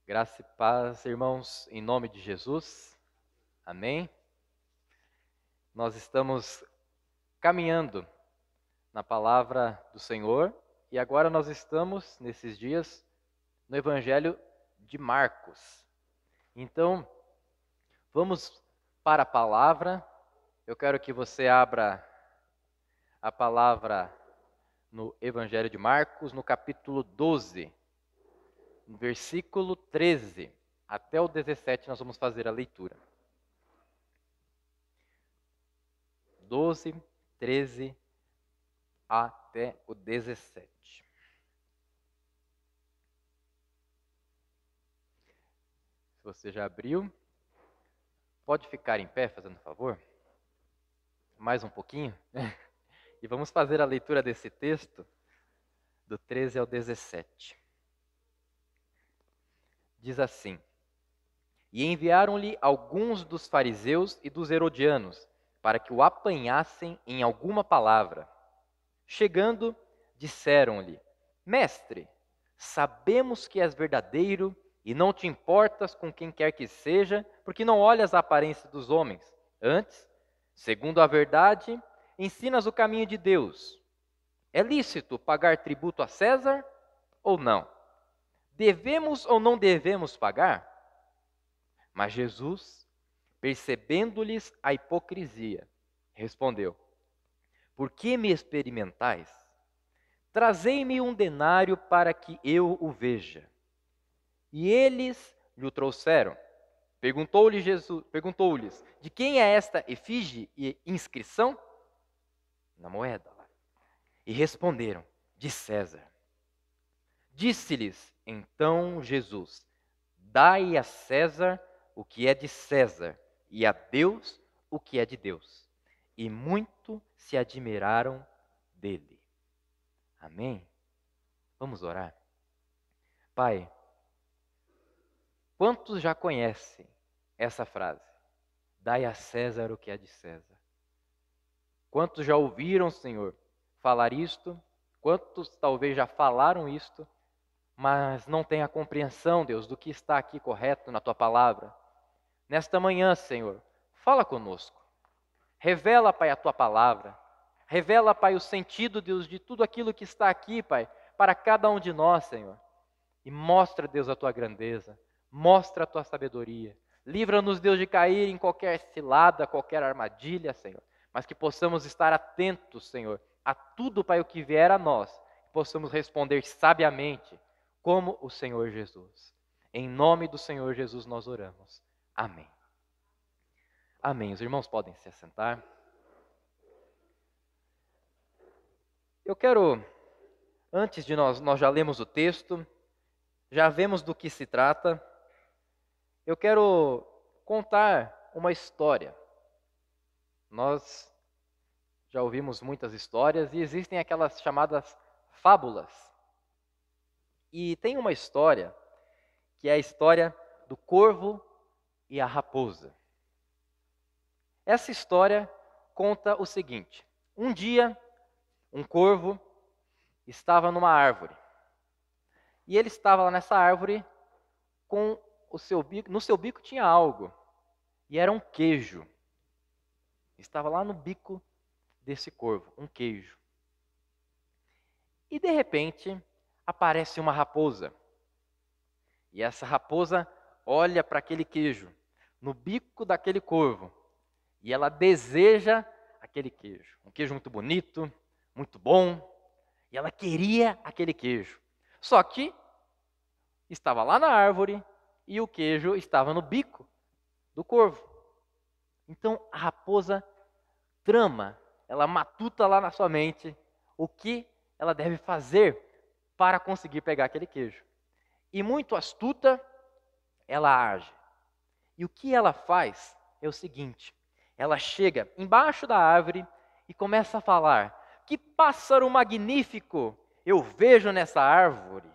Graça e paz, irmãos, em nome de Jesus. Amém? Nós estamos caminhando na palavra do Senhor e agora nós estamos, nesses dias, no Evangelho de Marcos. Então, vamos para a palavra. Eu quero que você abra a palavra no Evangelho de Marcos, no capítulo 12, no versículo 13 até o 17, nós vamos fazer a leitura. 12, 13 até o 17. Se você já abriu, pode ficar em pé, fazendo favor? Mais um pouquinho. E vamos fazer a leitura desse texto, do 13 ao 17. Diz assim: E enviaram-lhe alguns dos fariseus e dos herodianos, para que o apanhassem em alguma palavra. Chegando, disseram-lhe: Mestre, sabemos que és verdadeiro e não te importas com quem quer que seja, porque não olhas a aparência dos homens. Antes, segundo a verdade, ensinas o caminho de Deus. É lícito pagar tributo a César ou não? Devemos ou não devemos pagar? Mas Jesus, percebendo-lhes a hipocrisia, respondeu: Por que me experimentais? Trazei-me um denário para que eu o veja. E eles lhe o trouxeram. Perguntou-lhes, de quem é esta efígie e inscrição? Na moeda. E responderam, de César. Disse-lhes então Jesus: Dai a César o que é de César, e a Deus o que é de Deus. E muito se admiraram dele. Amém? Vamos orar. Pai, quantos já conhecem essa frase? Dai a César o que é de César. Quantos já ouviram, Senhor, falar isto? Quantos talvez já falaram isto, mas não têm a compreensão, Deus, do que está aqui correto na Tua palavra? Nesta manhã, Senhor, fala conosco. Revela, Pai, a Tua palavra. Revela, Pai, o sentido, Deus, de tudo aquilo que está aqui, Pai, para cada um de nós, Senhor. E mostra, Deus, a Tua grandeza. Mostra a Tua sabedoria. Livra-nos, Deus, de cair em qualquer cilada, qualquer armadilha, Senhor. Mas que possamos estar atentos, Senhor, a tudo, Pai, o que vier a nós. Que possamos responder sabiamente, como o Senhor Jesus. Em nome do Senhor Jesus nós oramos. Amém. Amém. Os irmãos podem se assentar. Eu quero, antes de nós já lemos o texto, já vemos do que se trata, eu quero contar uma história. Nós já ouvimos muitas histórias e existem aquelas chamadas fábulas. E tem uma história, que é a história do corvo e a raposa. Essa história conta o seguinte: um dia, um corvo estava numa árvore. E ele estava lá nessa árvore com o seu bico, no seu bico tinha algo, e era um queijo. Estava lá no bico desse corvo, um queijo. E de repente, aparece uma raposa. E essa raposa olha para aquele queijo, no bico daquele corvo, e ela deseja aquele queijo. Um queijo muito bonito, muito bom, e ela queria aquele queijo. Só que estava lá na árvore e o queijo estava no bico do corvo. Então a raposa trama, ela matuta lá na sua mente o que ela deve fazer para conseguir pegar aquele queijo. E muito astuta, ela age. E o que ela faz é o seguinte: ela chega embaixo da árvore e começa a falar: que pássaro magnífico eu vejo nessa árvore!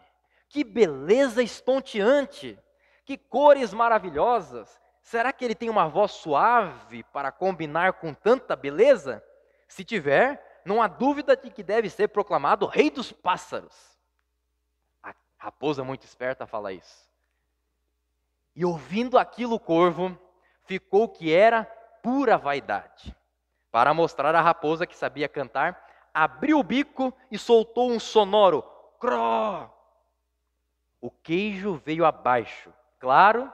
Que beleza estonteante! Que cores maravilhosas! Será que ele tem uma voz suave para combinar com tanta beleza? Se tiver, não há dúvida de que deve ser proclamado rei dos pássaros. A raposa muito esperta fala isso. E ouvindo aquilo, o corvo ficou que era pura vaidade. Para mostrar à raposa que sabia cantar, abriu o bico e soltou um sonoro cró. O queijo veio abaixo, claro,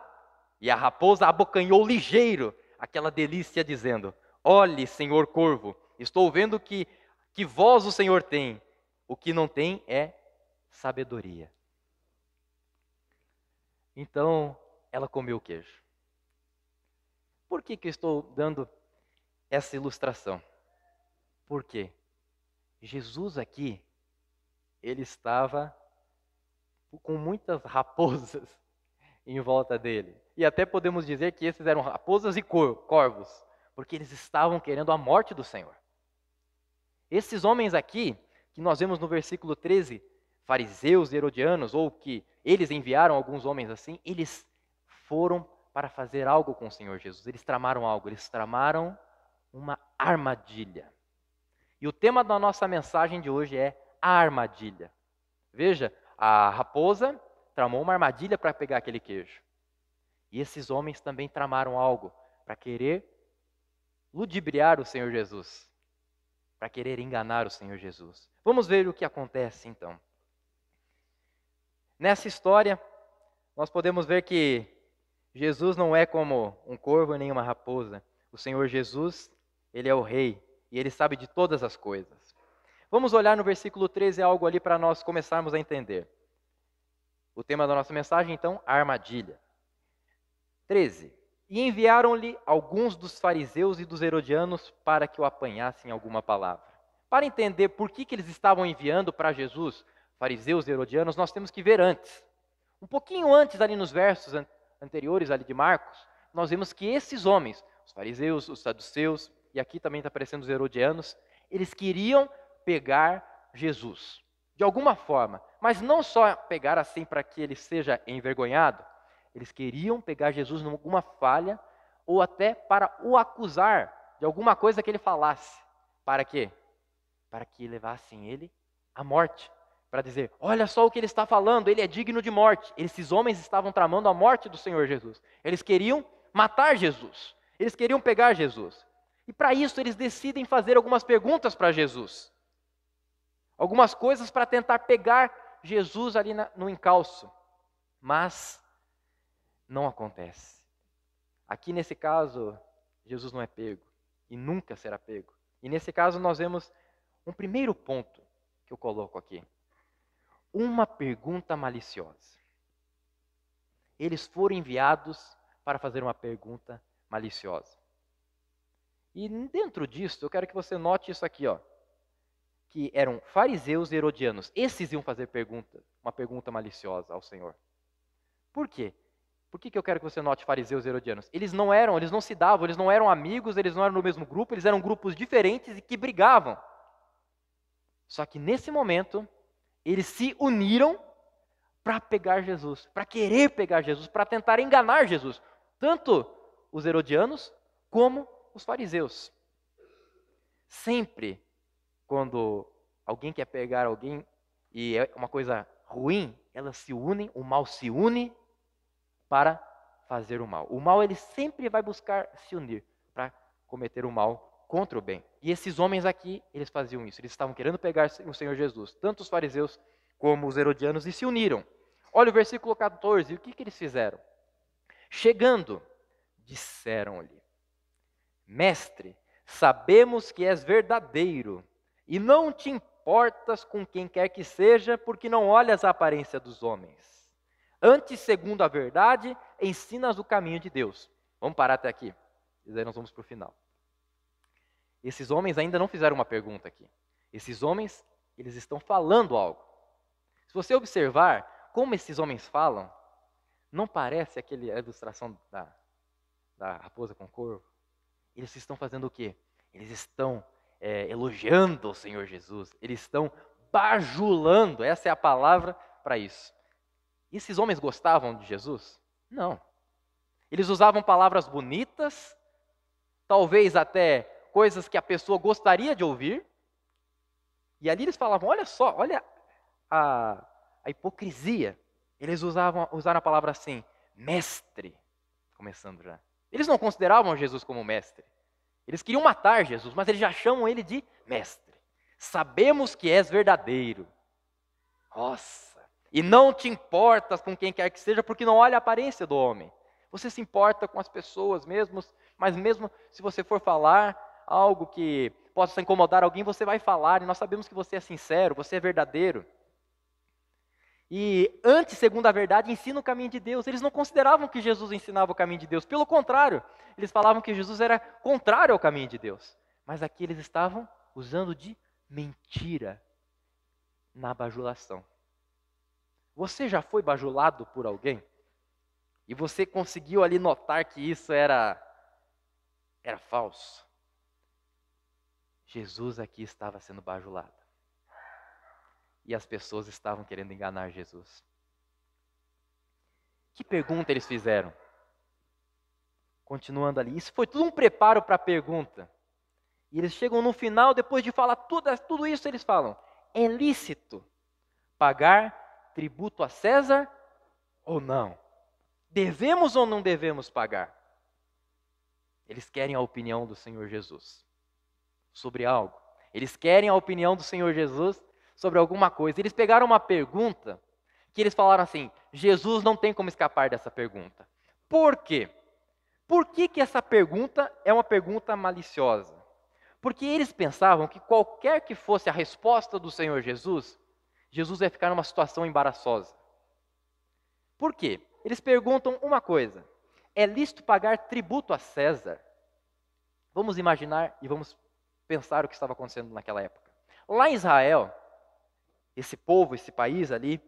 e a raposa abocanhou ligeiro aquela delícia, dizendo: olhe, senhor corvo, estou vendo que voz o senhor tem. O que não tem é sabedoria. Então, ela comeu o queijo. Por que eu estou dando essa ilustração? Porque Jesus aqui, ele estava com muitas raposas em volta dele. E até podemos dizer que esses eram raposas e corvos, porque eles estavam querendo a morte do Senhor. Esses homens aqui, que nós vemos no versículo 13, fariseus e herodianos, ou que eles enviaram alguns homens assim, eles foram para fazer algo com o Senhor Jesus. Eles tramaram algo, eles tramaram uma armadilha. E o tema da nossa mensagem de hoje é a armadilha. Veja, a raposa tramou uma armadilha para pegar aquele queijo. E esses homens também tramaram algo para querer ludibriar o Senhor Jesus, para querer enganar o Senhor Jesus. Vamos ver o que acontece então. Nessa história, nós podemos ver que Jesus não é como um corvo nem uma raposa. O Senhor Jesus, ele é o rei e ele sabe de todas as coisas. Vamos olhar no versículo 13 algo ali para nós começarmos a entender. O tema da nossa mensagem, então, a armadilha. 13. E enviaram-lhe alguns dos fariseus e dos herodianos para que o apanhassem alguma palavra. Para entender por que eles estavam enviando para Jesus, fariseus e herodianos, nós temos que ver antes. Um pouquinho antes, ali nos versos anteriores ali de Marcos, nós vemos que esses homens, os fariseus, os saduceus, e aqui também está aparecendo os herodianos, eles queriam pegar Jesus, de alguma forma, mas não só pegar assim para que ele seja envergonhado, eles queriam pegar Jesus em alguma falha, ou até para o acusar de alguma coisa que ele falasse. Para quê? Para que levassem ele à morte. Para dizer, olha só o que ele está falando, ele é digno de morte. Esses homens estavam tramando a morte do Senhor Jesus. Eles queriam matar Jesus. Eles queriam pegar Jesus. E para isso eles decidem fazer algumas perguntas para Jesus. Algumas coisas para tentar pegar Jesus ali no encalço. Mas não acontece. Aqui nesse caso, Jesus não é pego. E nunca será pego. E nesse caso nós vemos um primeiro ponto que eu coloco aqui. Uma pergunta maliciosa. Eles foram enviados para fazer uma pergunta maliciosa. E dentro disso, eu quero que você note isso aqui, ó, que eram fariseus e herodianos. Esses iam fazer uma pergunta maliciosa ao Senhor. Por quê? Por que eu quero que você note fariseus e herodianos? Eles não se davam, eles não eram amigos, eles não eram no mesmo grupo, eles eram grupos diferentes e que brigavam. Só que nesse momento, eles se uniram para pegar Jesus, para querer pegar Jesus, para tentar enganar Jesus. Tanto os herodianos como os fariseus. Sempre quando alguém quer pegar alguém e é uma coisa ruim, elas se unem, o mal se une para fazer o mal. O mal ele sempre vai buscar se unir para cometer o mal contra o bem. E esses homens aqui, eles faziam isso. Eles estavam querendo pegar o Senhor Jesus, tanto os fariseus como os herodianos, e se uniram. Olha o versículo 14, o que eles fizeram? Chegando, disseram-lhe: Mestre, sabemos que és verdadeiro, e não te importas com quem quer que seja, porque não olhas a aparência dos homens. Antes, segundo a verdade, ensinas o caminho de Deus. Vamos parar até aqui, e daí nós vamos para o final. Esses homens ainda não fizeram uma pergunta aqui. Esses homens, eles estão falando algo. Se você observar como esses homens falam, não parece a ilustração da raposa com o corvo? Eles estão fazendo o quê? Eles estão elogiando o Senhor Jesus. Eles estão bajulando, essa é a palavra para isso. E esses homens gostavam de Jesus? Não. Eles usavam palavras bonitas, talvez até coisas que a pessoa gostaria de ouvir. E ali eles falavam, olha só, olha a hipocrisia. Eles usaram a palavra assim, mestre. Começando já. Eles não consideravam Jesus como mestre. Eles queriam matar Jesus, mas eles já chamam ele de mestre. Sabemos que és verdadeiro. Nossa. E não te importas com quem quer que seja, porque não olha a aparência do homem. Você se importa com as pessoas mesmo, mas mesmo se você for falar algo que possa incomodar alguém, você vai falar, e nós sabemos que você é sincero, você é verdadeiro. E antes, segundo a verdade, ensina o caminho de Deus. Eles não consideravam que Jesus ensinava o caminho de Deus. Pelo contrário, eles falavam que Jesus era contrário ao caminho de Deus. Mas aqui eles estavam usando de mentira na bajulação. Você já foi bajulado por alguém? E você conseguiu ali notar que isso era falso? Jesus aqui estava sendo bajulado. E as pessoas estavam querendo enganar Jesus. Que pergunta eles fizeram? Continuando ali. Isso foi tudo um preparo para a pergunta. E eles chegam no final, depois de falar tudo isso, eles falam: é lícito pagar tributo a César ou não? Devemos ou não devemos pagar? Eles querem a opinião do Senhor Jesus sobre algo. Eles querem a opinião do Senhor Jesus sobre alguma coisa. Eles pegaram uma pergunta que eles falaram assim: Jesus não tem como escapar dessa pergunta. Por quê? Por que essa pergunta é uma pergunta maliciosa? Porque eles pensavam que qualquer que fosse a resposta do Senhor Jesus, Jesus ia ficar numa situação embaraçosa. Por quê? Eles perguntam uma coisa: é lícito pagar tributo a César? Vamos imaginar e vamos pensar o que estava acontecendo naquela época. Lá em Israel, esse povo, esse país ali,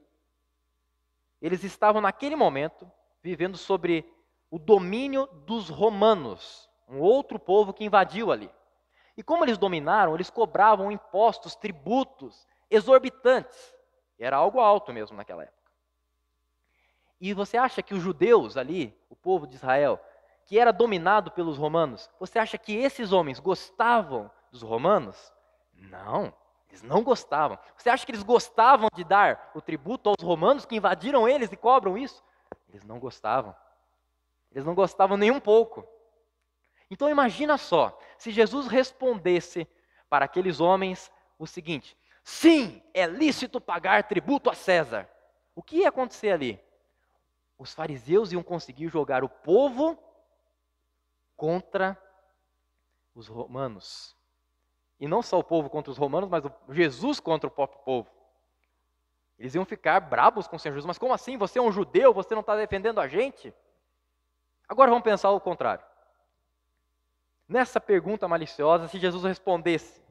eles estavam naquele momento vivendo sobre o domínio dos romanos, um outro povo que invadiu ali. E como eles dominaram, eles cobravam impostos, tributos exorbitantes. Era algo alto mesmo naquela época. E você acha que os judeus ali, o povo de Israel, que era dominado pelos romanos, você acha que esses homens gostavam dos romanos? Não, eles não gostavam. Você acha que eles gostavam de dar o tributo aos romanos que invadiram eles e cobram isso? Eles não gostavam. Eles não gostavam nem um pouco. Então imagina só, se Jesus respondesse para aqueles homens o seguinte: sim, é lícito pagar tributo a César. O que ia acontecer ali? Os fariseus iam conseguir jogar o povo contra os romanos. E não só o povo contra os romanos, mas o Jesus contra o próprio povo. Eles iam ficar brabos com o Senhor Jesus. Mas como assim? Você é um judeu, você não está defendendo a gente? Agora vamos pensar o contrário. Nessa pergunta maliciosa, se Jesus respondesse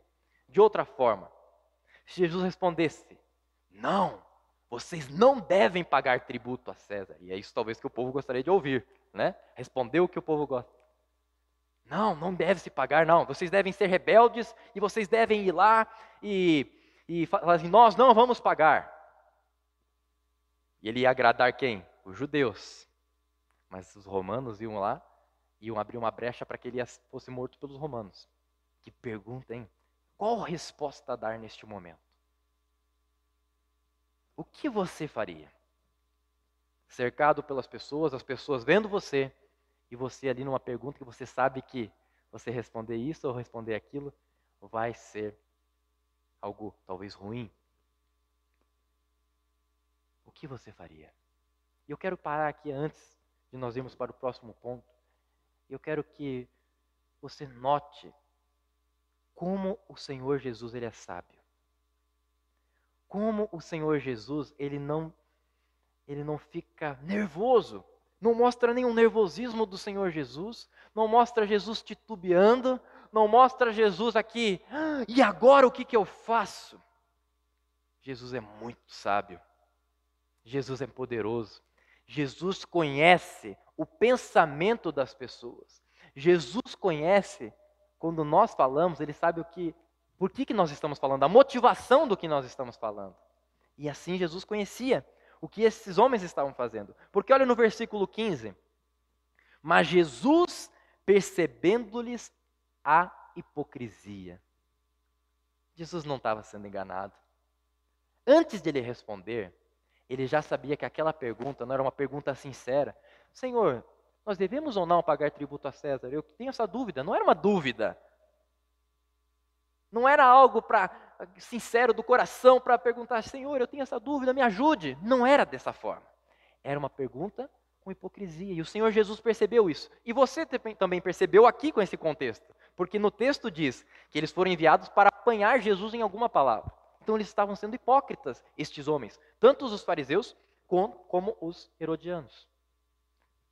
de outra forma, se Jesus respondesse: não, vocês não devem pagar tributo a César. E é isso talvez que o povo gostaria de ouvir, né? Respondeu o que o povo gosta. Não deve se pagar, não. Vocês devem ser rebeldes e vocês devem ir lá e falar assim: nós não vamos pagar. E ele ia agradar quem? Os judeus. Mas os romanos iam lá, iam abrir uma brecha para que ele fosse morto pelos romanos. Que pergunta, hein? Qual a resposta a dar neste momento? O que você faria? Cercado pelas pessoas, as pessoas vendo você, e você ali numa pergunta que você sabe que você responder isso ou responder aquilo vai ser algo talvez ruim. O que você faria? E eu quero parar aqui antes de nós irmos para o próximo ponto. Eu quero que você note como o Senhor Jesus ele é sábio. Como o Senhor Jesus ele não fica nervoso. Não mostra nenhum nervosismo do Senhor Jesus, não mostra Jesus titubeando, não mostra Jesus aqui, e agora o que eu faço? Jesus é muito sábio, Jesus é poderoso, Jesus conhece o pensamento das pessoas, Jesus conhece, quando nós falamos, Ele sabe por que nós estamos falando, a motivação do que nós estamos falando. E assim Jesus conhecia o que esses homens estavam fazendo. Porque olha no versículo 15. Mas Jesus, percebendo-lhes a hipocrisia. Jesus não estava sendo enganado. Antes de ele responder, Ele já sabia que aquela pergunta não era uma pergunta sincera. Senhor, nós devemos ou não pagar tributo a César? Eu tenho essa dúvida. Não era uma dúvida. Não era algo sincero do coração para perguntar, Senhor, eu tenho essa dúvida, me ajude. Não era dessa forma. Era uma pergunta com hipocrisia. E o Senhor Jesus percebeu isso. E você também percebeu aqui com esse contexto. Porque no texto diz que eles foram enviados para apanhar Jesus em alguma palavra. Então eles estavam sendo hipócritas, estes homens. Tanto os fariseus como os herodianos.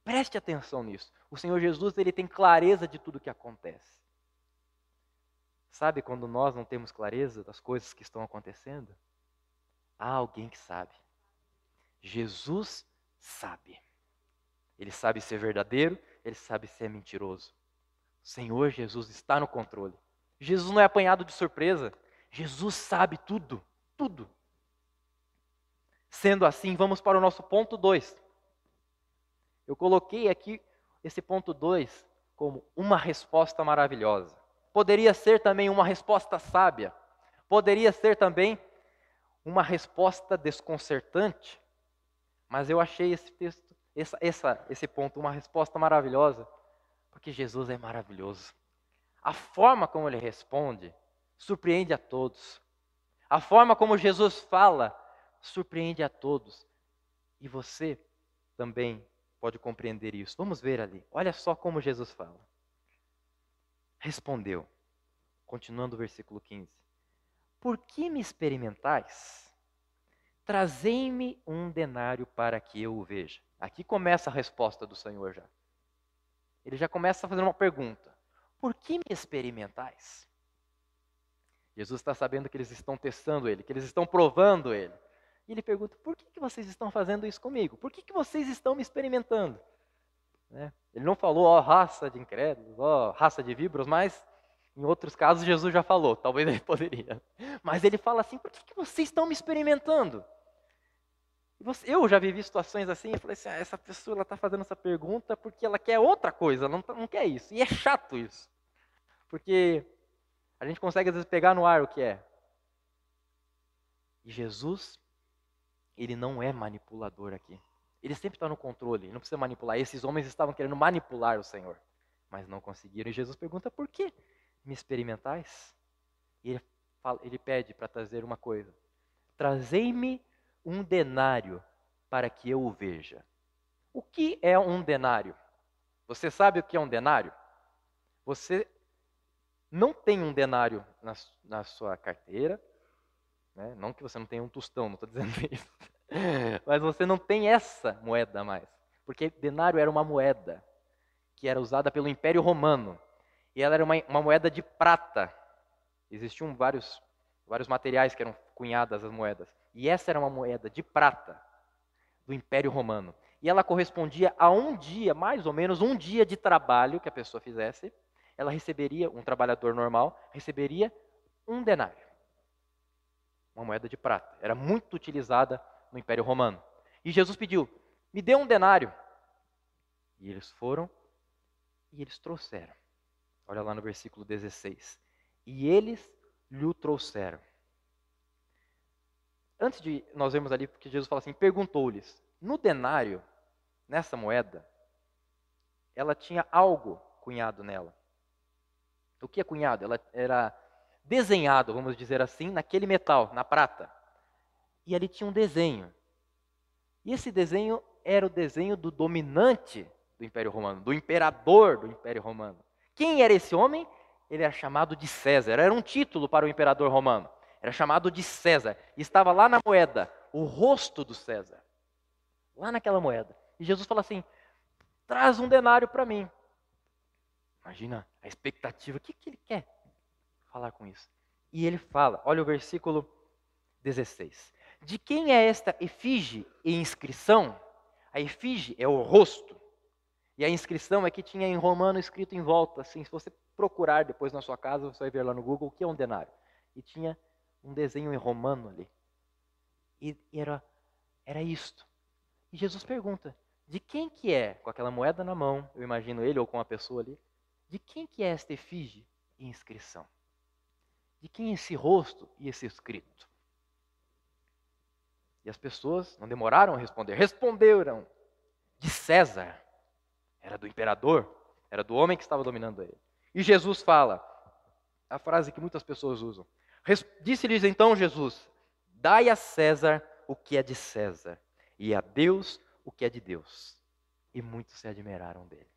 Preste atenção nisso. O Senhor Jesus, ele tem clareza de tudo o que acontece. Sabe quando nós não temos clareza das coisas que estão acontecendo? Há alguém que sabe. Jesus sabe. Ele sabe ser verdadeiro, ele sabe ser mentiroso. O Senhor Jesus está no controle. Jesus não é apanhado de surpresa. Jesus sabe tudo, tudo. Sendo assim, vamos para o nosso ponto 2. Eu coloquei aqui esse ponto 2 como uma resposta maravilhosa. Poderia ser também uma resposta sábia. Poderia ser também uma resposta desconcertante. Mas eu achei esse texto, esse ponto, uma resposta maravilhosa, porque Jesus é maravilhoso. A forma como ele responde surpreende a todos. A forma como Jesus fala surpreende a todos. E você também pode compreender isso. Vamos ver ali. Olha só como Jesus fala. Respondeu, continuando o versículo 15. Por que me experimentais? Trazei-me um denário para que eu o veja. Aqui começa a resposta do Senhor já. Ele já começa a fazer uma pergunta. Por que me experimentais? Jesus está sabendo que eles estão testando ele, que eles estão provando ele. E ele pergunta, por que vocês estão fazendo isso comigo? Por que vocês estão me experimentando? Né? Ele não falou, ó raça de incrédulos, ó raça de víboras, mas em outros casos Jesus já falou, talvez ele poderia. Mas ele fala assim, por que vocês estão me experimentando? Eu já vivi situações assim, eu falei assim, essa pessoa está fazendo essa pergunta porque ela quer outra coisa, não quer isso. E é chato isso. Porque a gente consegue às vezes pegar no ar o que é. E Jesus, ele não é manipulador aqui. Ele sempre está no controle, ele não precisa manipular. Esses homens estavam querendo manipular o Senhor, mas não conseguiram. E Jesus pergunta, por que me experimentais? E ele pede para trazer uma coisa. Trazei-me um denário para que eu o veja. O que é um denário? Você sabe o que é um denário? Você não tem um denário na sua carteira, né? Não que você não tenha um tostão, não estou dizendo isso. Mas você não tem essa moeda mais. Porque denário era uma moeda que era usada pelo Império Romano. E ela era uma moeda de prata. Existiam vários materiais que eram cunhadas as moedas. E essa era uma moeda de prata do Império Romano. E ela correspondia a um dia, mais ou menos um dia de trabalho que a pessoa fizesse. Ela receberia, um trabalhador normal, receberia um denário. Uma moeda de prata. Era muito utilizada no Império Romano. E Jesus pediu, me dê um denário. E eles foram e eles trouxeram. Olha lá no versículo 16. E eles lhe trouxeram. Antes de nós vermos ali, porque Jesus fala assim, perguntou-lhes, no denário, nessa moeda, ela tinha algo cunhado nela. O que é cunhado? Ela era desenhado, vamos dizer assim, naquele metal, na prata. E ali tinha um desenho. E esse desenho era o desenho do dominante do Império Romano, do imperador do Império Romano. Quem era esse homem? Ele era chamado de César. Era um título para o imperador romano. Era chamado de César. E estava lá na moeda, o rosto do César. Lá naquela moeda. E Jesus fala assim, traz um denário para mim. Imagina a expectativa. O que ele quer falar com isso? E ele fala, olha o versículo 16. De quem é esta efígie e inscrição? A efígie é o rosto. E a inscrição é que tinha em romano escrito em volta, assim, se você procurar depois na sua casa, você vai ver lá no Google o que é um denário. E tinha um desenho em romano ali. E era isto. E Jesus pergunta, de quem que é, com aquela moeda na mão, eu imagino ele ou com a pessoa ali, de quem que é esta efígie e inscrição? De quem é esse rosto e esse escrito? E as pessoas não demoraram a responder. Responderam de César. Era do imperador, era do homem que estava dominando ele. E Jesus fala, a frase que muitas pessoas usam. Disse-lhes então Jesus: dai a César o que é de César, e a Deus o que é de Deus. E muitos se admiraram dele.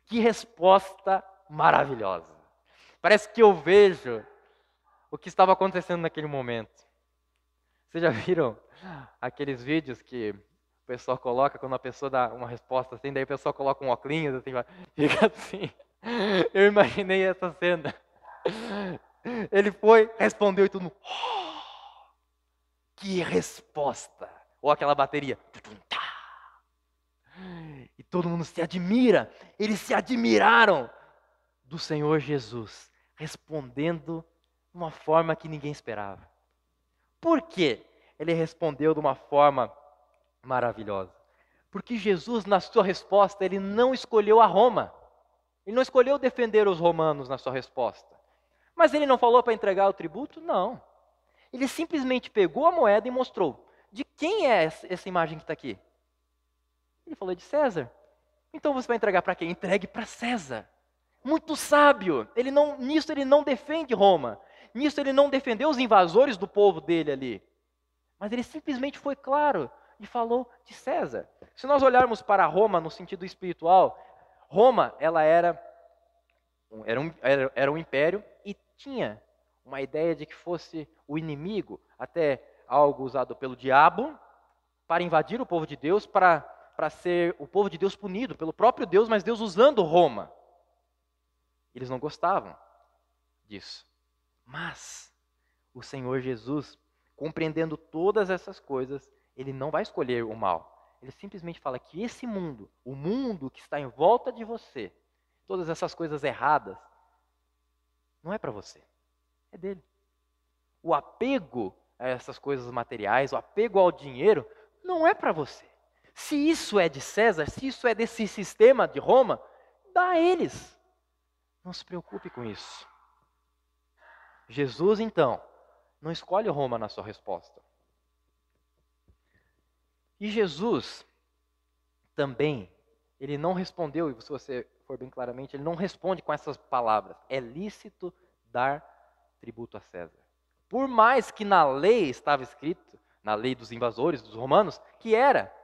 Que resposta maravilhosa. Parece que eu vejo o que estava acontecendo naquele momento. Vocês já viram aqueles vídeos que o pessoal coloca quando a pessoa dá uma resposta assim, daí o pessoal coloca um óculos assim, fica assim. Eu imaginei essa cena. Ele foi, respondeu e todo mundo, oh, que resposta! Ou aquela bateria. E todo mundo se admira. Eles se admiraram do Senhor Jesus, respondendo de uma forma que ninguém esperava. Por quê? Ele respondeu de uma forma maravilhosa. Porque Jesus, na sua resposta, ele não escolheu a Roma. Ele não escolheu defender os romanos na sua resposta. Mas ele não falou para entregar o tributo? Não. Ele simplesmente pegou a moeda e mostrou. De quem é essa imagem que está aqui? Ele falou de César. Então você vai entregar para quem? Entregue para César. Muito sábio. Nisso ele não defende Roma. Nisso ele não defendeu os invasores do povo dele ali. Mas ele simplesmente foi claro e falou de César. Se nós olharmos para Roma no sentido espiritual, Roma ela era um império e tinha uma ideia de que fosse o inimigo, até algo usado pelo diabo, para invadir o povo de Deus, para ser o povo de Deus punido pelo próprio Deus, mas Deus usando Roma. Eles não gostavam disso. Mas o Senhor Jesus, compreendendo todas essas coisas, ele não vai escolher o mal. Ele simplesmente fala que esse mundo, o mundo que está em volta de você, todas essas coisas erradas, não é para você, é dele. O apego a essas coisas materiais, o apego ao dinheiro, não é para você. Se isso é de César, se isso é desse sistema de Roma, dá a eles. Não se preocupe com isso. Jesus, então, não escolhe Roma na sua resposta. E Jesus também, ele não respondeu, e se você for bem claramente, ele não responde com essas palavras. É lícito dar tributo a César. Por mais que na lei estava escrito, na lei dos invasores, dos romanos, que era.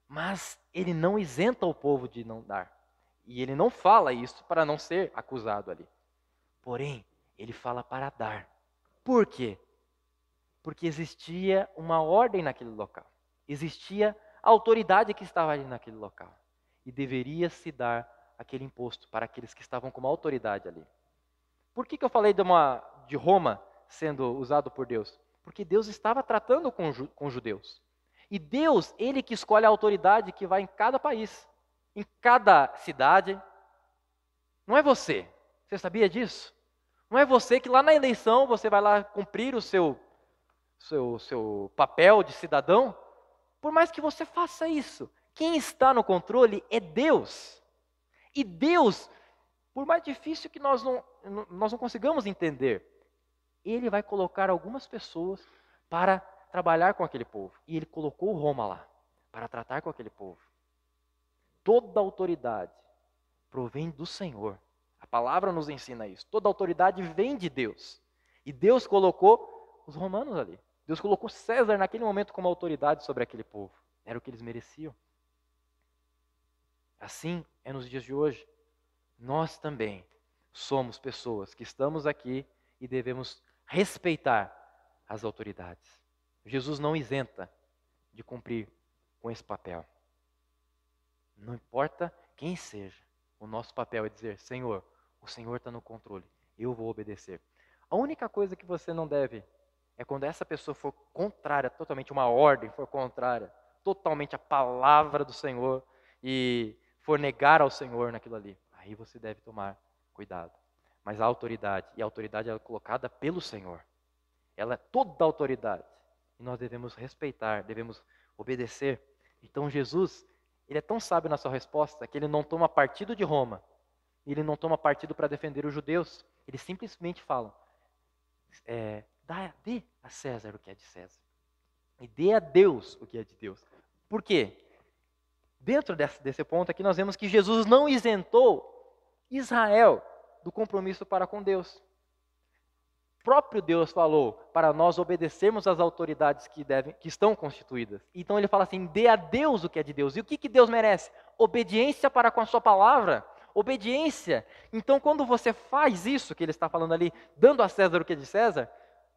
Mas ele não isenta o povo de não dar. E ele não fala isso para não ser acusado ali. Porém, ele fala para dar. Por quê? Porque existia uma ordem naquele local. Existia a autoridade que estava ali naquele local. E deveria se dar aquele imposto para aqueles que estavam com uma autoridade ali. Por que eu falei de Roma sendo usado por Deus? Porque Deus estava tratando com judeus. E Deus, ele que escolhe a autoridade que vai em cada país, em cada cidade. Não é você. Você sabia disso? Não é você que lá na eleição você vai lá cumprir o seu papel de cidadão. Por mais que você faça isso, quem está no controle é Deus. E Deus, por mais difícil que nós não consigamos entender, ele vai colocar algumas pessoas para trabalhar com aquele povo. E ele colocou Roma lá, para tratar com aquele povo. Toda autoridade provém do Senhor. A palavra nos ensina isso. Toda autoridade vem de Deus. E Deus colocou os romanos ali. Deus colocou César naquele momento como autoridade sobre aquele povo. Era o que eles mereciam. Assim é nos dias de hoje. Nós também somos pessoas que estamos aqui e devemos respeitar as autoridades. Jesus não isenta de cumprir com esse papel. Não importa quem seja, o nosso papel é dizer: Senhor, o Senhor está no controle, eu vou obedecer. A única coisa que você não deve é quando essa pessoa for contrária, totalmente uma ordem, for contrária, totalmente a palavra do Senhor e for negar ao Senhor naquilo ali. Aí você deve tomar cuidado. Mas a autoridade é colocada pelo Senhor. Ela é toda a autoridade. E nós devemos respeitar, devemos obedecer. Então Jesus, ele é tão sábio na sua resposta que ele não toma partido de Roma. Ele não toma partido para defender os judeus. Ele simplesmente fala, dê a César o que é de César. E dê a Deus o que é de Deus. Por quê? Dentro desse ponto aqui, nós vemos que Jesus não isentou Israel do compromisso para com Deus. O próprio Deus falou para nós obedecermos às autoridades que estão constituídas. Então ele fala assim, dê a Deus o que é de Deus. E o que Deus merece? Obediência para com a sua palavra. Obediência. Então quando você faz isso que ele está falando ali, dando a César o que é de César,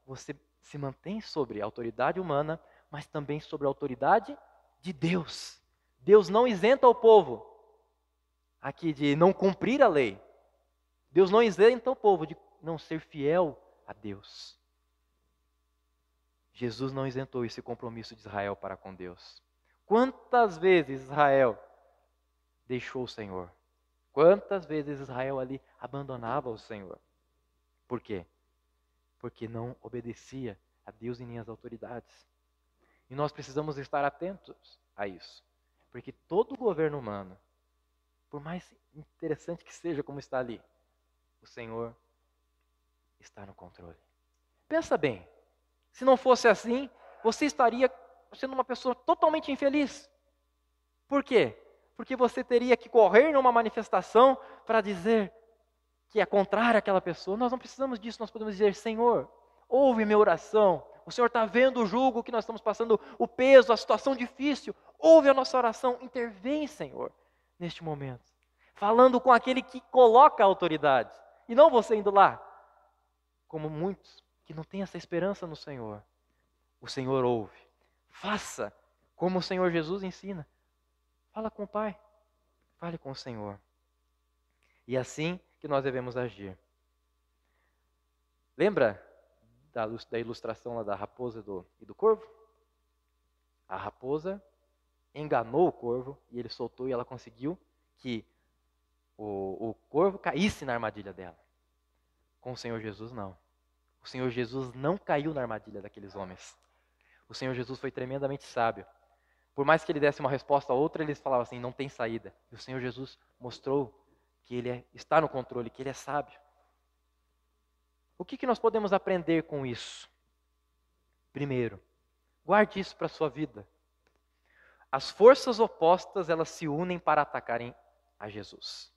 você se mantém sobre a autoridade humana, mas também sobre a autoridade de Deus. Deus não isenta o povo aqui de não cumprir a lei. Deus não isenta o povo de não ser fiel a Deus. Jesus não isentou esse compromisso de Israel para com Deus. Quantas vezes Israel deixou o Senhor? Quantas vezes Israel ali abandonava o Senhor? Por quê? Porque não obedecia a Deus e nem às autoridades. E nós precisamos estar atentos a isso. Porque todo governo humano, por mais interessante que seja como está ali, o Senhor está no controle. Pensa bem, se não fosse assim, você estaria sendo uma pessoa totalmente infeliz. Por quê? Porque você teria que correr numa manifestação para dizer que é contrária àquela pessoa. Nós não precisamos disso, nós podemos dizer, Senhor, ouve minha oração. O Senhor está vendo o jugo que nós estamos passando, o peso, a situação difícil. Ouve a nossa oração, intervém, Senhor, neste momento. Falando com aquele que coloca a autoridade. E não você indo lá, como muitos que não têm essa esperança no Senhor. O Senhor ouve. Faça como o Senhor Jesus ensina. Fala com o Pai. Fale com o Senhor. E é assim que nós devemos agir. Lembra da ilustração lá da raposa e do corvo? A raposa enganou o corvo e ele soltou e ela conseguiu que o corvo caísse na armadilha dela. Com o Senhor Jesus, não. O Senhor Jesus não caiu na armadilha daqueles homens. O Senhor Jesus foi tremendamente sábio. Por mais que ele desse uma resposta a outra, eles falavam assim, não tem saída. E o Senhor Jesus mostrou que ele está no controle, que ele é sábio. O que nós podemos aprender com isso? Primeiro, guarde isso para a sua vida. As forças opostas, elas se unem para atacarem a Jesus.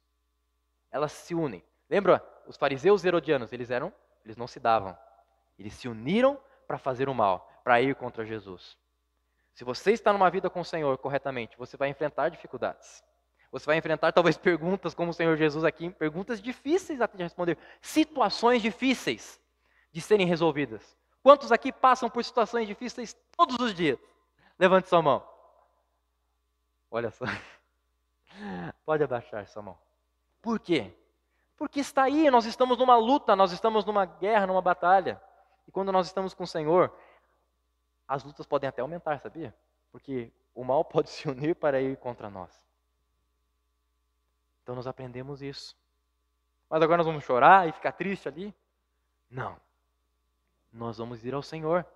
Elas se unem. Lembra? Os fariseus e herodianos, eles não se davam. Eles se uniram para fazer o mal, para ir contra Jesus. Se você está numa vida com o Senhor corretamente, você vai enfrentar dificuldades. Você vai enfrentar talvez perguntas como o Senhor Jesus aqui, perguntas difíceis até de responder, situações difíceis de serem resolvidas. Quantos aqui passam por situações difíceis todos os dias? Levante sua mão. Olha só. Pode abaixar sua mão. Por quê? Porque está aí, nós estamos numa luta, nós estamos numa guerra, numa batalha. E quando nós estamos com o Senhor, as lutas podem até aumentar, sabia? Porque o mal pode se unir para ir contra nós. Então nós aprendemos isso. Mas agora nós vamos chorar e ficar triste ali? Não. Nós vamos ir ao Senhor.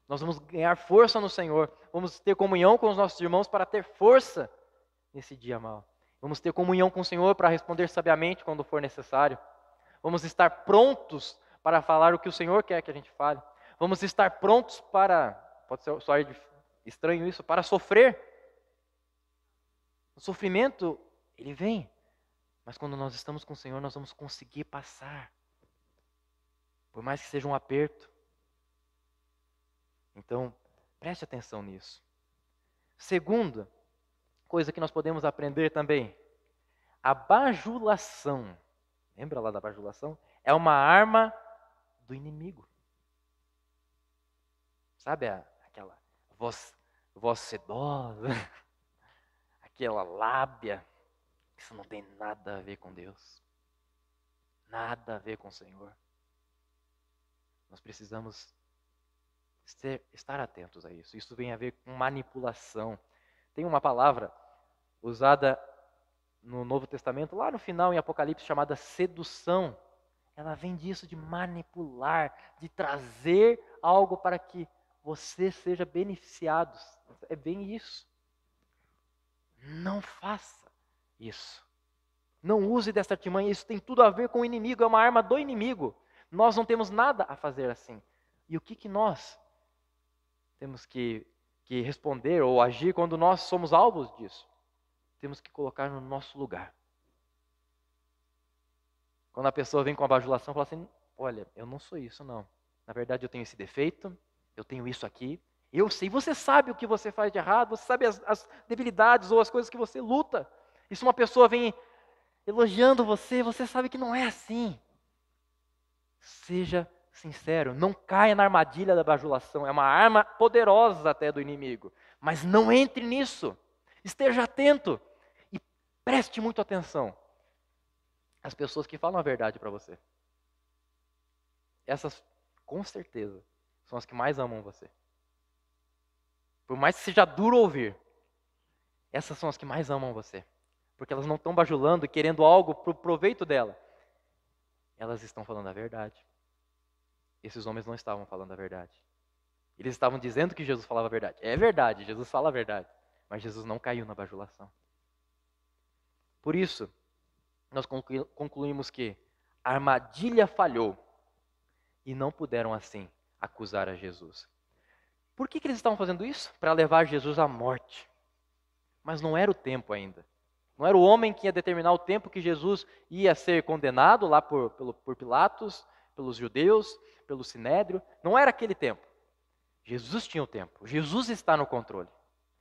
Nós vamos ganhar força no Senhor. Vamos ter comunhão com os nossos irmãos para ter força nesse dia mau. Vamos ter comunhão com o Senhor para responder sabiamente quando for necessário. Vamos estar prontos para falar o que o Senhor quer que a gente fale. Vamos estar prontos para, pode soar estranho isso, para sofrer. O sofrimento, ele vem. Mas quando nós estamos com o Senhor, nós vamos conseguir passar. Por mais que seja um aperto. Então, preste atenção nisso. Segunda coisa que nós podemos aprender também. A bajulação. Lembra lá da bajulação? É uma arma do inimigo. Sabe aquela voz sedosa? Aquela lábia. Isso não tem nada a ver com Deus. Nada a ver com o Senhor. Nós precisamos estar atentos a isso. Isso tem a ver com manipulação. Tem uma palavra usada no Novo Testamento, lá no final em Apocalipse, chamada sedução. Ela vem disso, de manipular, de trazer algo para que você seja beneficiado. É bem isso. Não faça isso. Não use dessa artimanha, isso tem tudo a ver com o inimigo, é uma arma do inimigo. Nós não temos nada a fazer assim. E o que nós temos que responder ou agir quando nós somos alvos disso. Temos que colocar no nosso lugar. Quando a pessoa vem com a bajulação, fala assim, olha, eu não sou isso não. Na verdade eu tenho esse defeito, eu tenho isso aqui. Eu sei, você sabe o que você faz de errado, você sabe as debilidades ou as coisas que você luta. E se uma pessoa vem elogiando você, você sabe que não é assim. Seja sincero, não caia na armadilha da bajulação. É uma arma poderosa até do inimigo. Mas não entre nisso. Esteja atento e preste muito atenção às pessoas que falam a verdade para você. Essas, com certeza, são as que mais amam você. Por mais que seja duro ouvir, essas são as que mais amam você. Porque elas não estão bajulando e querendo algo para o proveito dela. Elas estão falando a verdade. Esses homens não estavam falando a verdade. Eles estavam dizendo que Jesus falava a verdade. É verdade, Jesus fala a verdade. Mas Jesus não caiu na bajulação. Por isso, nós concluímos que a armadilha falhou e não puderam assim acusar a Jesus. Por que eles estavam fazendo isso? Para levar Jesus à morte. Mas não era o tempo ainda. Não era o homem que ia determinar o tempo que Jesus ia ser condenado lá por Pilatos, pelos judeus, pelo Sinédrio. Não era aquele tempo. Jesus tinha o tempo. Jesus está no controle.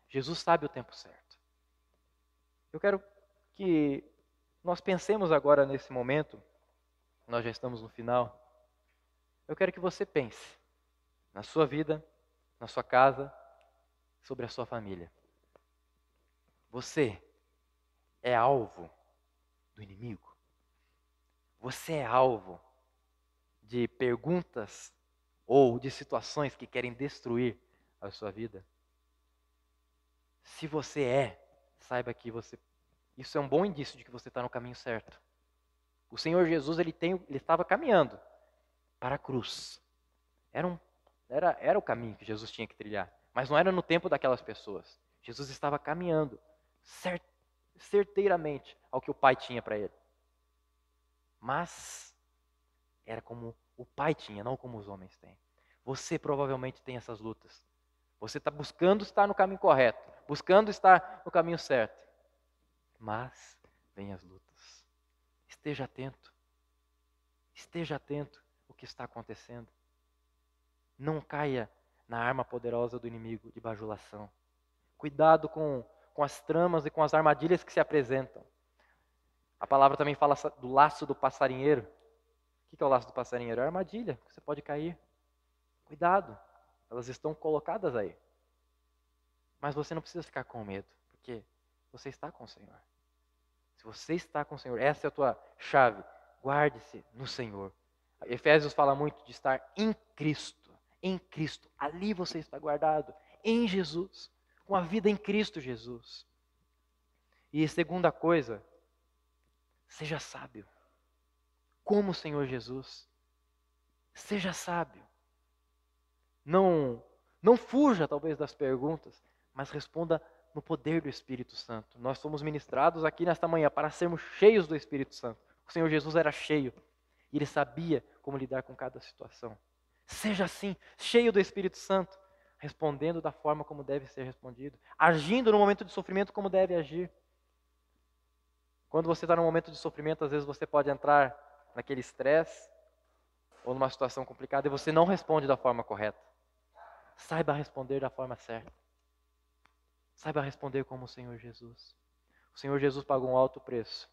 Jesus sabe o tempo certo. Eu quero que nós pensemos agora nesse momento, nós já estamos no final. Eu quero que você pense na sua vida, na sua casa, sobre a sua família. Você é alvo do inimigo? Você é alvo de perguntas ou de situações que querem destruir a sua vida? Se você saiba que isso é um bom indício de que você está no caminho certo. O Senhor Jesus, ele estava caminhando para a cruz. Era o caminho que Jesus tinha que trilhar, mas não era no tempo daquelas pessoas. Jesus estava caminhando certeiramente ao que o Pai tinha para ele. Mas era como o Pai tinha, não como os homens têm. Você provavelmente tem essas lutas. Você está buscando estar no caminho correto, buscando estar no caminho certo. Mas vem as lutas. Esteja atento. Esteja atento ao que está acontecendo. Não caia na arma poderosa do inimigo de bajulação. Cuidado com as tramas e com as armadilhas que se apresentam. A palavra também fala do laço do passarinheiro. O que é o laço do passarinheiro? É a armadilha, você pode cair. Cuidado, elas estão colocadas aí. Mas você não precisa ficar com medo, porque você está com o Senhor. Se você está com o Senhor, essa é a tua chave. Guarde-se no Senhor. Efésios fala muito de estar em Cristo. Em Cristo. Ali você está guardado. Em Jesus. Com a vida em Cristo Jesus. E segunda coisa, seja sábio. Como o Senhor Jesus. Seja sábio. Não fuja talvez das perguntas, mas responda no poder do Espírito Santo. Nós somos ministrados aqui nesta manhã para sermos cheios do Espírito Santo. O Senhor Jesus era cheio e ele sabia como lidar com cada situação. Seja assim, cheio do Espírito Santo, respondendo da forma como deve ser respondido, agindo no momento de sofrimento como deve agir. Quando você está num momento de sofrimento, às vezes você pode entrar naquele estresse ou numa situação complicada e você não responde da forma correta. Saiba responder da forma certa. Saiba responder como o Senhor Jesus. O Senhor Jesus pagou um alto preço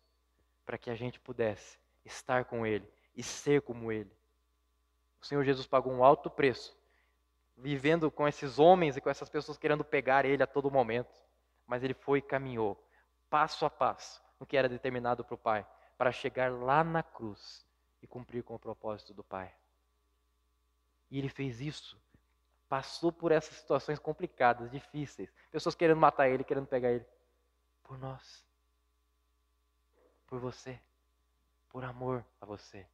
para que a gente pudesse estar com Ele e ser como Ele. O Senhor Jesus pagou um alto preço, vivendo com esses homens e com essas pessoas querendo pegar Ele a todo momento. Mas Ele foi e caminhou, passo a passo, no que era determinado para o Pai, para chegar lá na cruz e cumprir com o propósito do Pai. E Ele fez isso, passou por essas situações complicadas, difíceis, pessoas querendo matar Ele, querendo pegar Ele, por nós, por você, por amor a você,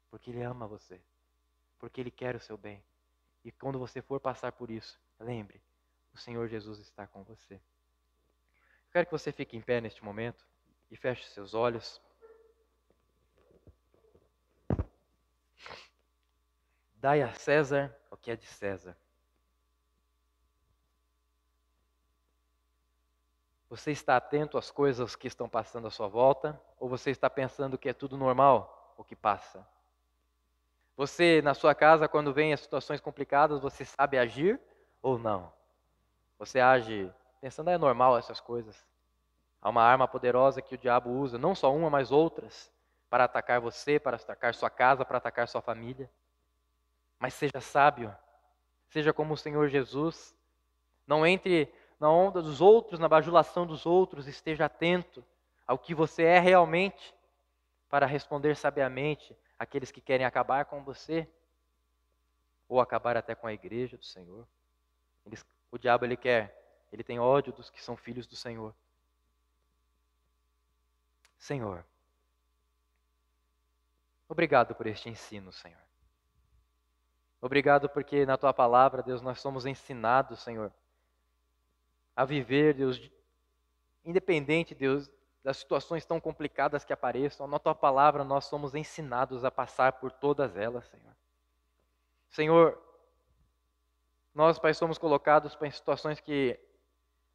porque Ele ama você, porque Ele quer o seu bem. E quando você for passar por isso, lembre, o Senhor Jesus está com você. Eu quero que você fique em pé neste momento e feche seus olhos. Dai a César o que é de César Você está atento às coisas que estão passando à sua volta? Ou você está pensando que é tudo normal o que passa? Você, na sua casa, quando vem as situações complicadas, você sabe agir ou não? Você age pensando, é normal essas coisas. Há uma arma poderosa que o diabo usa, não só uma, mas outras, para atacar você, para atacar sua casa, para atacar sua família. Mas seja sábio, seja como o Senhor Jesus. Não entre na onda dos outros, na bajulação dos outros, esteja atento ao que você é realmente, para responder sabiamente àqueles que querem acabar com você, ou acabar até com a igreja do Senhor. O diabo, ele tem ódio dos que são filhos do Senhor. Senhor, obrigado por este ensino, Senhor. Obrigado porque na Tua palavra, Deus, nós somos ensinados, Senhor, a viver, Deus, independente, Deus, das situações tão complicadas que apareçam. Na Tua palavra, nós somos ensinados a passar por todas elas, Senhor. Senhor, nós, Pai, somos colocados, Pai, em situações que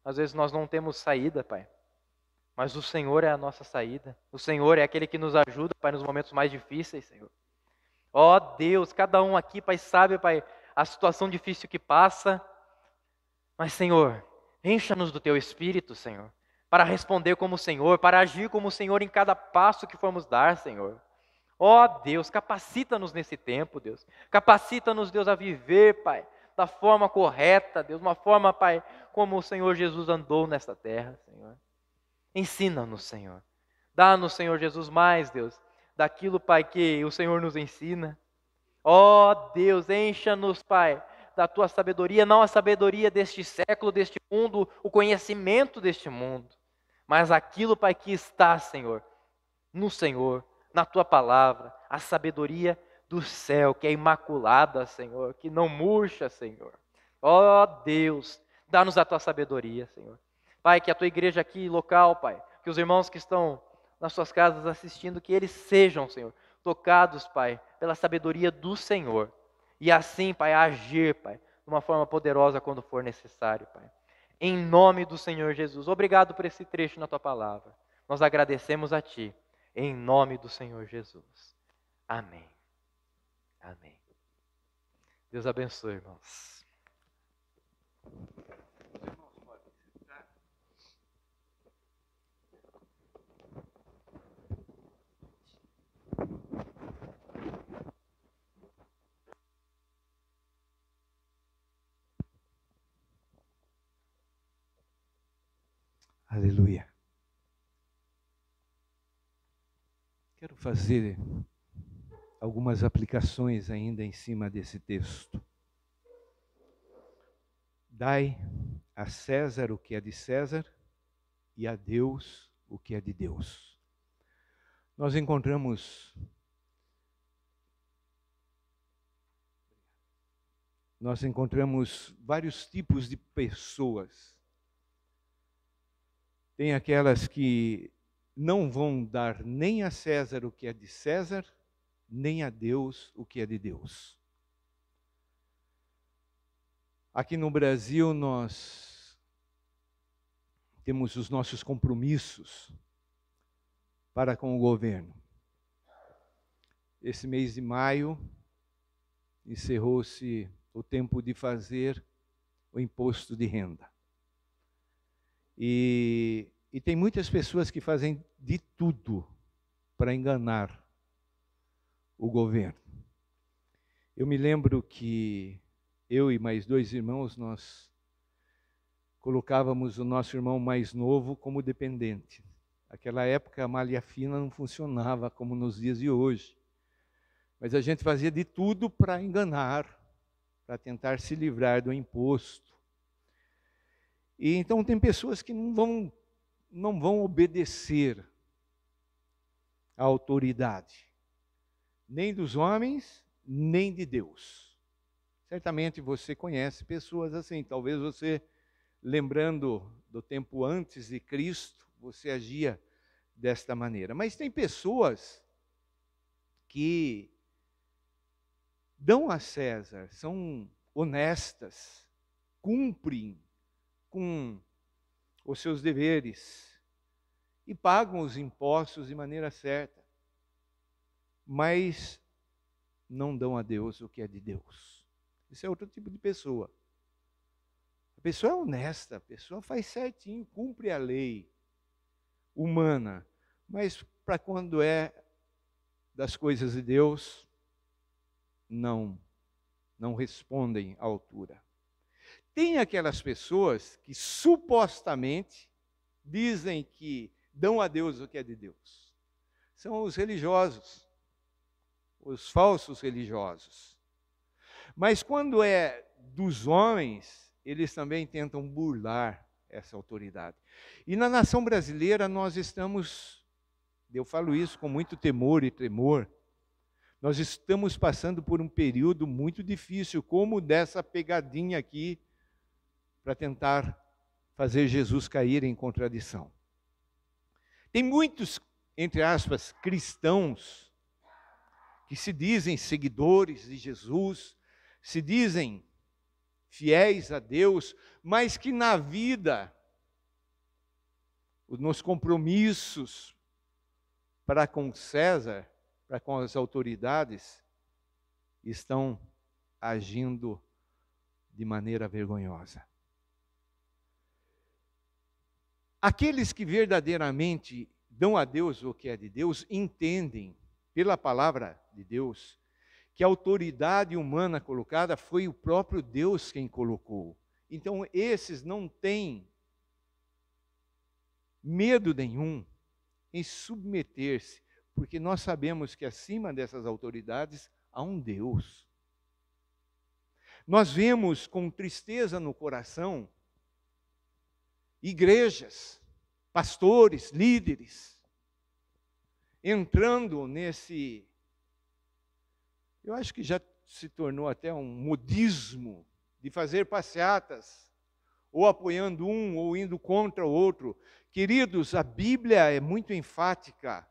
às vezes nós não temos saída, Pai. Mas o Senhor é a nossa saída. O Senhor é aquele que nos ajuda, Pai, nos momentos mais difíceis, Senhor. Ó Deus, cada um aqui, Pai, sabe, Pai, a situação difícil que passa. Mas, Senhor, encha-nos do Teu Espírito, Senhor, para responder como o Senhor, para agir como o Senhor em cada passo que formos dar, Senhor. Ó Deus, capacita-nos nesse tempo, Deus. Capacita-nos, Deus, a viver, Pai, da forma correta, Deus, uma forma, Pai, como o Senhor Jesus andou nesta terra, Senhor. Ensina-nos, Senhor. Dá-nos, Senhor Jesus, mais, Deus, daquilo, Pai, que o Senhor nos ensina. Ó Deus, encha-nos, Pai, da Tua sabedoria, não a sabedoria deste século, deste mundo, o conhecimento deste mundo, mas aquilo, Pai, que está, Senhor, no Senhor, na Tua palavra, a sabedoria do céu, que é imaculada, Senhor, que não murcha, Senhor. Ó Deus, dá-nos a Tua sabedoria, Senhor. Pai, que a Tua igreja aqui, local, Pai, que os irmãos que estão nas suas casas assistindo, que eles sejam, Senhor, tocados, Pai, pela sabedoria do Senhor. E assim, Pai, agir, Pai, de uma forma poderosa quando for necessário, Pai. Em nome do Senhor Jesus. Obrigado por esse trecho na Tua palavra. Nós agradecemos a Ti. Em nome do Senhor Jesus. Amém. Amém. Deus abençoe, irmãos. Aleluia. Quero fazer algumas aplicações ainda em cima desse texto. Dai a César o que é de César e a Deus o que é de Deus. Nós encontramos vários tipos de pessoas. Tem aquelas que não vão dar nem a César o que é de César, nem a Deus o que é de Deus. Aqui no Brasil nós temos os nossos compromissos para com o governo. Esse mês de maio encerrou-se o tempo de fazer o imposto de renda. E tem muitas pessoas que fazem de tudo para enganar o governo. Eu me lembro que eu e mais 2 irmãos, nós colocávamos o nosso irmão mais novo como dependente. Naquela época a malha fina não funcionava como nos dias de hoje. Mas a gente fazia de tudo para enganar, para tentar se livrar do imposto. E então tem pessoas que não vão obedecer à autoridade, nem dos homens, nem de Deus. Certamente você conhece pessoas assim, talvez você, lembrando do tempo antes de Cristo, você agia desta maneira. Mas tem pessoas que dão a César, são honestas, cumprem com os seus deveres e pagam os impostos de maneira certa, mas não dão a Deus o que é de Deus. Esse é outro tipo de pessoa. A pessoa é honesta, a pessoa faz certinho, cumpre a lei humana, mas para quando é das coisas de Deus, não respondem à altura. Tem aquelas pessoas que supostamente dizem que dão a Deus o que é de Deus. São os religiosos, os falsos religiosos. Mas quando é dos homens, eles também tentam burlar essa autoridade. E na nação brasileira nós estamos, eu falo isso com muito temor e tremor, nós estamos passando por um período muito difícil, como dessa pegadinha aqui, para tentar fazer Jesus cair em contradição. Tem muitos, entre aspas, cristãos, que se dizem seguidores de Jesus, se dizem fiéis a Deus, mas que na vida, nos compromissos para com César, para com as autoridades, estão agindo de maneira vergonhosa. Aqueles que verdadeiramente dão a Deus o que é de Deus, entendem, pela palavra de Deus, que a autoridade humana colocada foi o próprio Deus quem colocou. Então, esses não têm medo nenhum em submeter-se, porque nós sabemos que acima dessas autoridades há um Deus. Nós vemos com tristeza no coração igrejas, pastores, líderes, entrando nesse, eu acho que já se tornou até um modismo de fazer passeatas, ou apoiando um, ou indo contra o outro. Queridos, a Bíblia é muito enfática.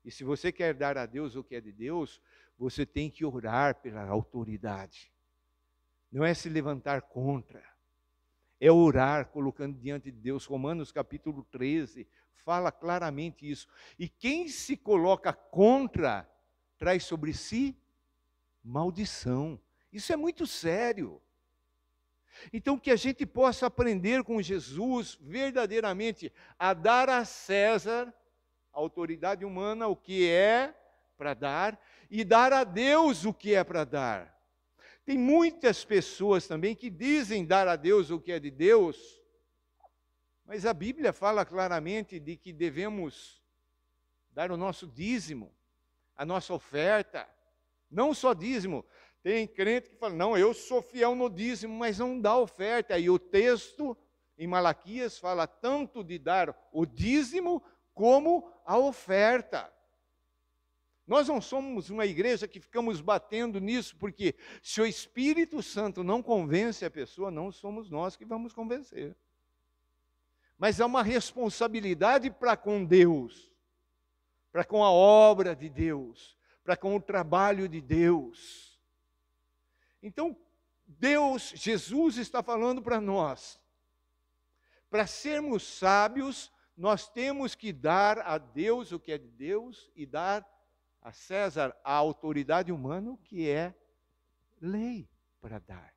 E se você quer dar a Deus o que é de Deus, você tem que orar pela autoridade. Não é se levantar contra. É orar, colocando diante de Deus. Romanos capítulo 13 fala claramente isso. E quem se coloca contra, traz sobre si maldição. Isso é muito sério. Então, que a gente possa aprender com Jesus, verdadeiramente, a dar a César, a autoridade humana, o que é para dar, e dar a Deus o que é para dar. Tem muitas pessoas também que dizem dar a Deus o que é de Deus, mas a Bíblia fala claramente de que devemos dar o nosso dízimo, a nossa oferta, não só dízimo. Tem crente que fala, não, eu sou fiel no dízimo, mas não dá oferta. E o texto em Malaquias fala tanto de dar o dízimo como a oferta. Nós não somos uma igreja que ficamos batendo nisso, porque se o Espírito Santo não convence a pessoa, não somos nós que vamos convencer. Mas é uma responsabilidade para com Deus, para com a obra de Deus, para com o trabalho de Deus. Então, Deus, Jesus está falando para nós, para sermos sábios, nós temos que dar a Deus o que é de Deus e dar a César a autoridade humana, que é lei para dar.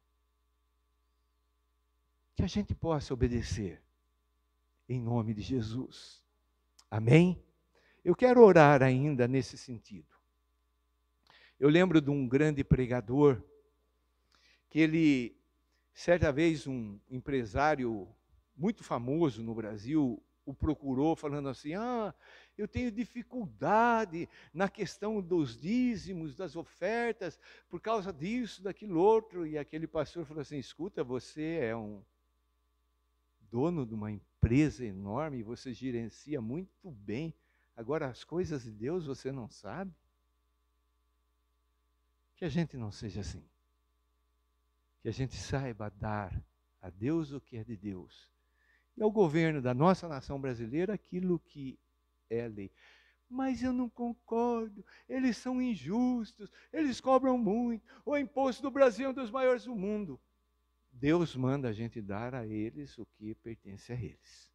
Que a gente possa obedecer, em nome de Jesus. Amém? Eu quero orar ainda nesse sentido. Eu lembro de um grande pregador, que ele, certa vez, um empresário muito famoso no Brasil, o procurou falando assim, eu tenho dificuldade na questão dos dízimos, das ofertas, por causa disso, daquilo outro. E aquele pastor falou assim, escuta, você é um dono de uma empresa enorme, você gerencia muito bem, agora as coisas de Deus você não sabe? Que a gente não seja assim. Que a gente saiba dar a Deus o que é de Deus. E ao governo da nossa nação brasileira aquilo que é lei. Mas eu não concordo, eles são injustos, eles cobram muito, o imposto do Brasil é um dos maiores do mundo. Deus manda a gente dar a eles o que pertence a eles.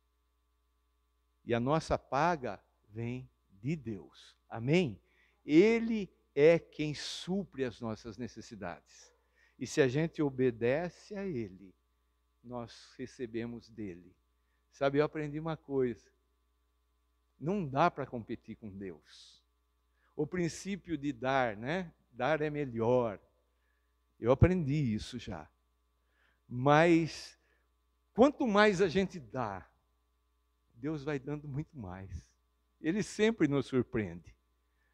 E a nossa paga vem de Deus. Amém? Ele é quem supre as nossas necessidades. E se a gente obedece a Ele, nós recebemos dele. Sabe, eu aprendi uma coisa. Não dá para competir com Deus. O princípio de dar, né? Dar é melhor. Eu aprendi isso já. Mas, quanto mais a gente dá, Deus vai dando muito mais. Ele sempre nos surpreende.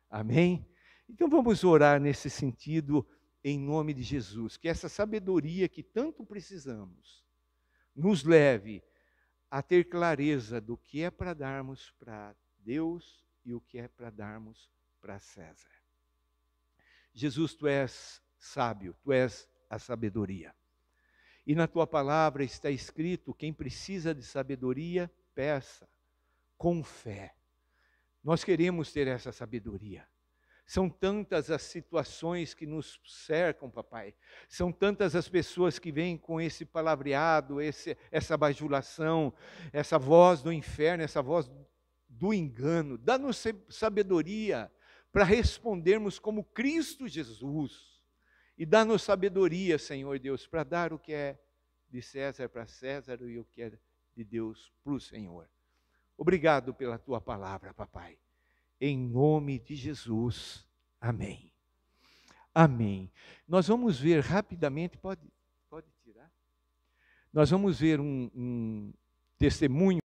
Amém? Então vamos orar nesse sentido, em nome de Jesus. Que essa sabedoria que tanto precisamos, nos leve a ter clareza do que é para darmos para Deus e o que é para darmos para César. Jesus, tu és sábio, tu és a sabedoria. E na tua palavra está escrito: quem precisa de sabedoria, peça com fé. Nós queremos ter essa sabedoria. São tantas as situações que nos cercam, papai. São tantas as pessoas que vêm com esse palavreado, essa bajulação, essa voz do inferno, essa voz do engano. Dá-nos sabedoria para respondermos como Cristo Jesus. E dá-nos sabedoria, Senhor Deus, para dar o que é de César para César e o que é de Deus para o Senhor. Obrigado pela tua palavra, papai. Em nome de Jesus. Amém. Amém. Nós vamos ver rapidamente, pode tirar? Nós vamos ver um testemunho